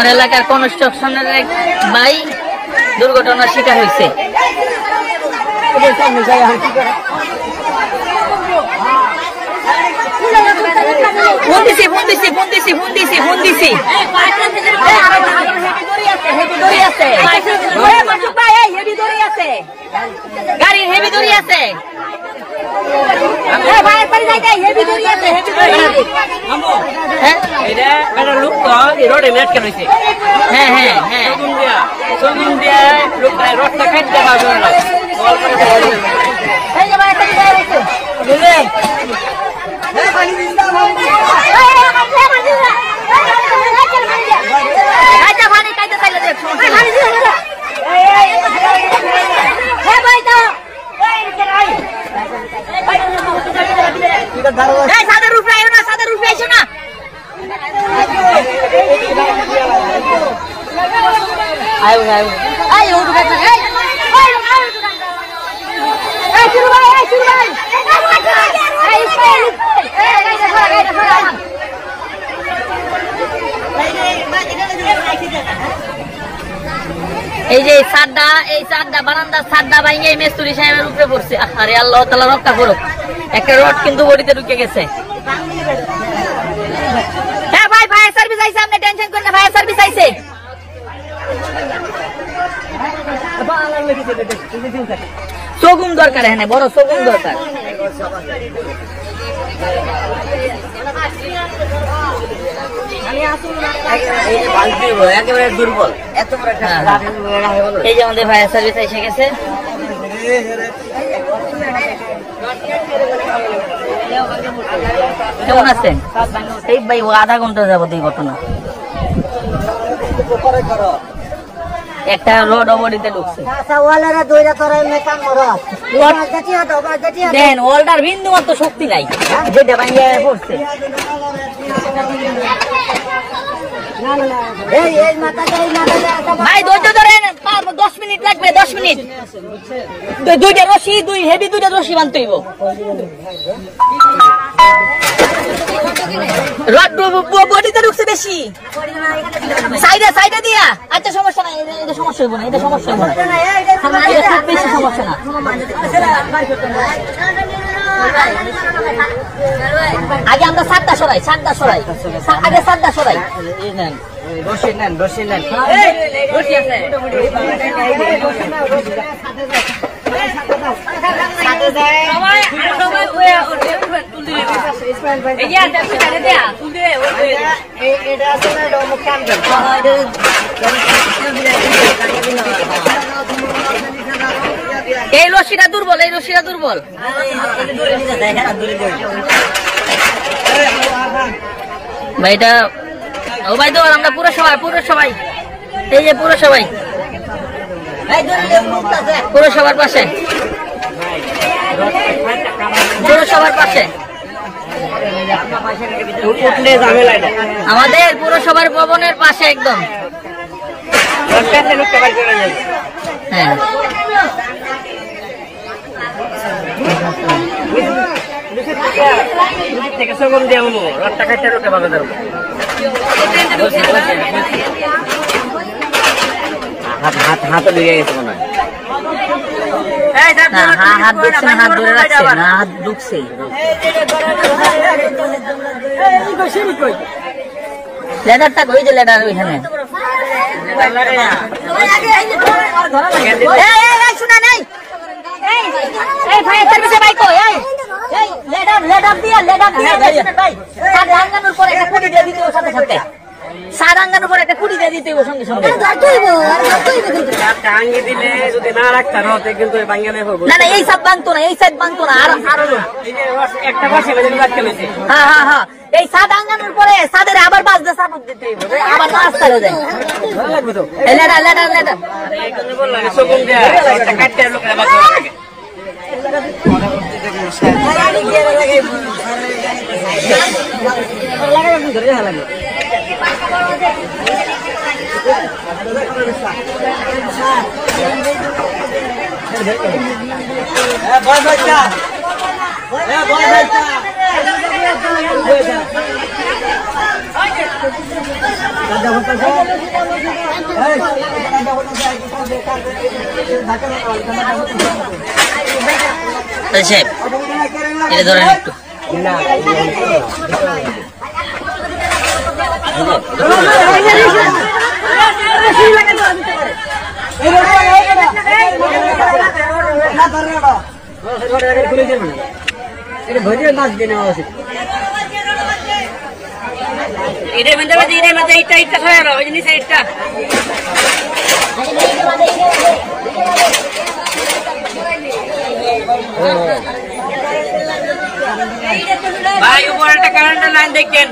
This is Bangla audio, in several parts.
আমার এলাকার কনস্ট্রাকশনের এক ভাই দুর্ঘটনার শিকার হয়েছে। গাড়ির হেভি দড়ি আছে। এই যে এই চারটা বারান্দার চারটা ভাঙে মেস্তুরি সাহেবের উপরে পড়ছে। আরে আল্লাহ তাআলা রক্ষা করুক। একটা রড কিন্তু বডিতে ঢুকে গেছে। হ্যাঁ ভাই, ফায়ার সার্ভিস আইছে, আপনি টেনশন করেন না, ফায়ার সার্ভিস আইছে। সগুন দরকার, হ্যাঁ বড় সগুন দরকার। একেবারে দুর্বল, এত বড় এই যে আমাদের ফায়ার সার্ভিস এসে গেছে। কেমন আছেন? এই ভাই আধা ঘন্টা যাবত এই ঘটনা। একটা রড বডিতে ঢুকছে। দেন ওয়ালটার বিন্দু মাত্র শক্তি নাই, যেটা ভাঙিয়ে পড়ছে। ভাই ধৈর্য ধরেন, 10 মিনিট লাগবে, 10 মিনিট। দুইটা রশি, দুইটা রশি বানতে হইব। রড বডিতে ঢুকছে বেশি, সাইডে দিয়া। আচ্ছা সমস্যা নাই, এটা সমস্যা হইব না, এটা সমস্যা হইব না, এটা খুব বেশি সমস্যা না। আগে আমরা সাতটা সরাই, আগে সাতটা সরাই। রশি নেন। রশি আছে। এই রশিটা দুর্বল, ভাই এটা ও ভাই তো আমরা পুরো সবাই এই যে পুরসভার পাশে, আমাদের পুরসভার ভবনের পাশে একদম। হ্যাঁ থেকে সগম দিয়ে রডটা কাটতে রোকে ভাবে ধরবো। হাত লেগে গেছে মনে হয়। হাত ঢুকছে না, হাত ধরে রাখছে না, হাত ঢুকছে। লেদারটা কই যে লেদার ওইখানে। শোনা নাই, এই ফায়ার সার্ভিসে ভাই কই, এই লেদার দিয়া ভাই সারাঙ্গানোর পরে একটা কুড়ি দিয়ে দিতে, ওর সাথে সাথে সারাঙ্গানোর পরে একটা কুড়ি দিয়ে দিতে সঙ্গে সঙ্গে। না না এই সাইড ভাঙতো না, এই সাইড ভাঙতো না, আর একটা পাশে হ্যাঁ এই সাদ আঙ্গানোর পরে সাদের আবার বাজতে সাপোর্ট দিতে হইব, আবার রাস্তা হয়ে যায়। লেডার সগম দিয়ে একটা কাটতে লোকের বাদ লাগে। সাহেব এটা ধরেন একটু এটা মধ্যে ইটটা খাওয়া ওই জিনিস ইটটা ভাই উপর একটা কারেন্টের লাইন দেখেন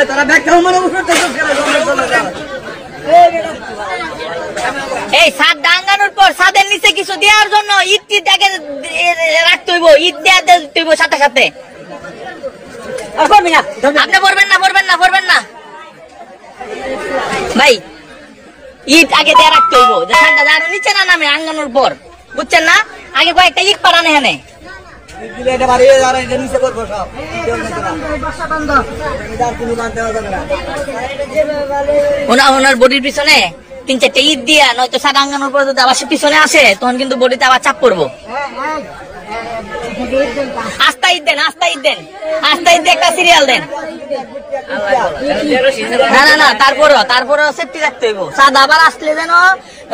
তারা ব্যাগ খাও মানে এই ছাদ ডাঙ্গানোর পর ছাদের নিচে কিছু দেওয়ার জন্য ইটটাকে রাখতে হইব, ইট দেওয়া দিতে হইব সাথে সাথে। আপনি পড়বেন না ভাই, ইট আগে দেওয়া রাখতে হইব যে ছাদটা আরো নিচে না নামে আঙ্গানোর পর, বুঝছেন না? আগে কয়েকটা ইট পাড়ানো এখানে ওনার বডির পিছনে 3-4টা ইট দিয়া নয়তো সাদা আঙ্গানোর পর যদি আবার পিছনে আসে তখন কিন্তু বডিতে আবার চাপ পড়বো। আস্তা ইট দেন একটা সিরিয়াল দেন। না তারপরে সেফটি রাখতে হইব, সাদা আবার আসলে যেন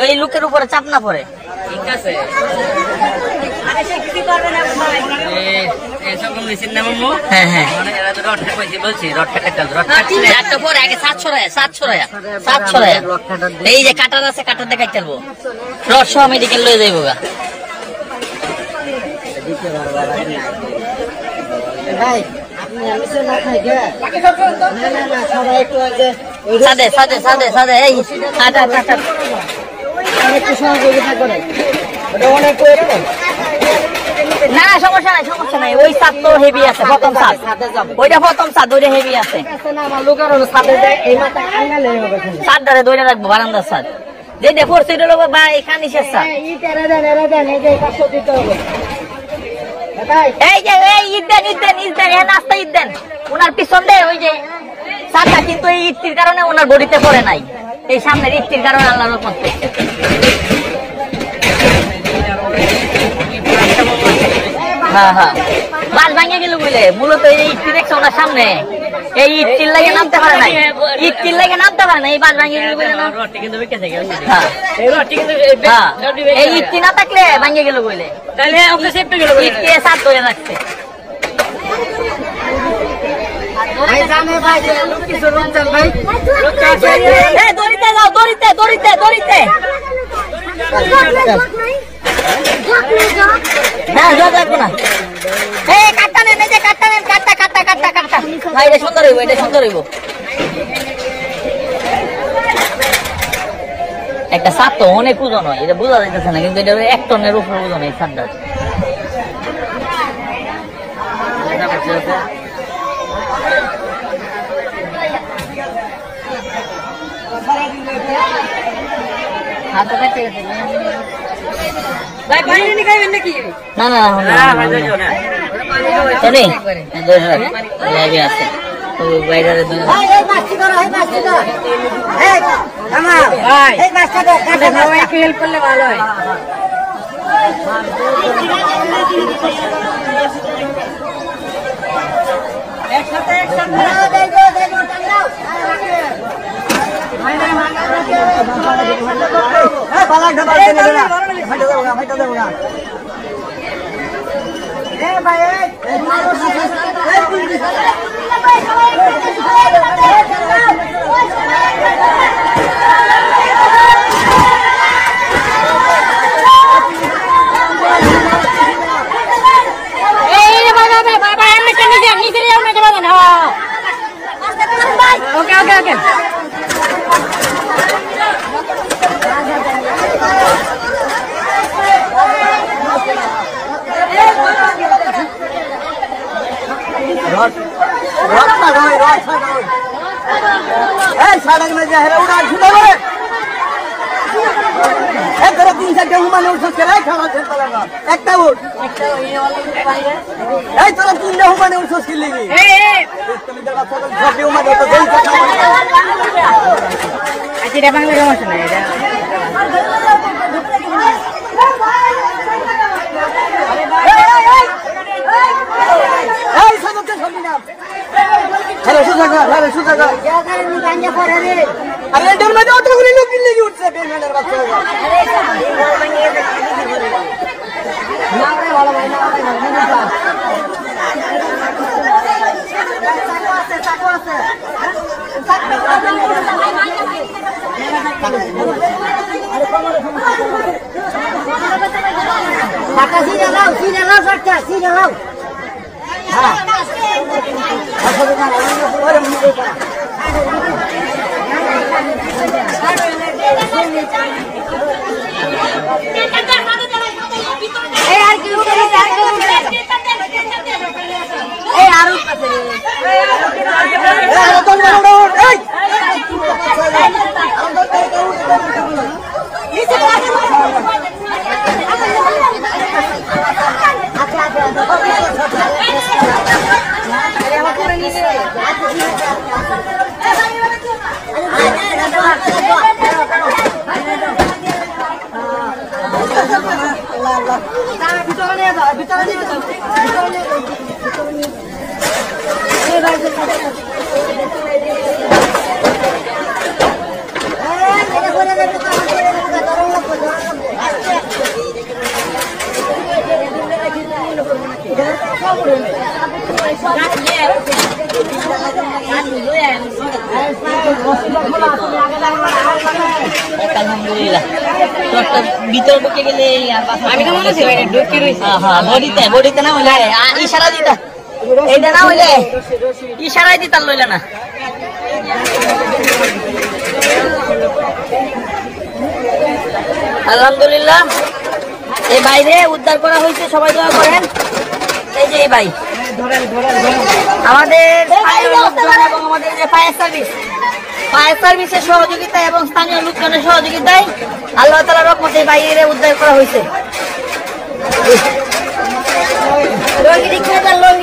ওই লোকের উপরে চাপ না পড়ে। ঠিক আছে এই যে কাটার আছে, কাটার দেখাই চলবো, রড সহ মেডিকেল লয়ে যাইব গা। সাদে এই না সমস্যা নাই, ওই ছাদ তো হেভি আছে, প্রথম ছাদ ওইটা হেভি আছে। ছাদ ধরে দৌড়ে রাখবো, বারান্দার ছাদ যেটা পড়ছে এটা লোক বা এখানে শেষ ছাদ। এই যে ইট দেন নাস্তা ইট দেন ওনার পিছন দিয়ে, ওই যে ছাদটা কিন্তু এই ইটটির কারণে ওনার বডিতে পড়ে নাই, এই সামনের ইটটির কারণে আল্লাহর রহমতে। হ্যাঁ বাস ভাঙে গেল বুঝলে, মূলত এই ইটটি দেখছে ওনার সামনে, এই ইটটির লাগে নামতে পারে নাই, এই বাস ভাঙে গেল বুঝলে না। এই ইটটি না থাকলে ভাঙে গেল বুঝলে, তাহলে ওকে সেফটি গেল ইটটি সাত ধরে রাখছে। দড়িতে হ্যাঁ জল রাখবো না। এই কাটটা নেন, এই যে কাটটা নেন, কাটটা ভাই, এটা সুন্দর হইব, একটা ছাদ তো অনেক ওজন হয়, এটা বোঝা যাইতেছে না, কিন্তু এটা 1 টনের উপর ওজন এই ছাদটা। না আছে হেল্প করলে ভালো হয়। Okay. এই সাড়াক না যায় উড়া শুনে রে এক করে 3-4 হুমানে উঠছ করে খাওয়া ছেড়ে না একটা উঠ এই তোরা 3 হুমানে উঠছ কি লাগি তুমি দেখা সব হুমানে তো দেই কথা আচ্ছা এটা বাংলা সমস্যা নাই এটা এই সাদতে সবই না আরে সুজাগা আরে এটার মধ্যে অতগুলি লোক কিনলে কি উঠছে বেমেনের বাচ্চা আলহামদুলিল্লাহ ভিতরে ঢুকে গেলে আমি তো মনে ছিল ঢুকে রয়েছে হ্যাঁ বডিতে না হইলে ইশারা দিতা এইটা না হইলে ইশারাই দিতাম লইলে না আলহামদুলিল্লাহ এই বাইরে উদ্ধার করা হয়েছে সবাই দোয়া করেন এই যে এই ভাই আমাদের এবং আমাদের যে ফায়ার সার্ভিসের সহযোগিতা এবং স্থানীয় লোকজনের সহযোগিতায় আল্লাহ তাআলার রহমতে বাইরে উদ্ধার করা হয়েছে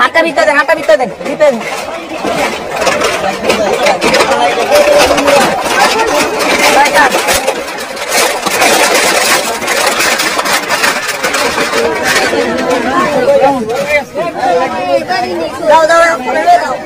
হাঁটা ভিতরে দাও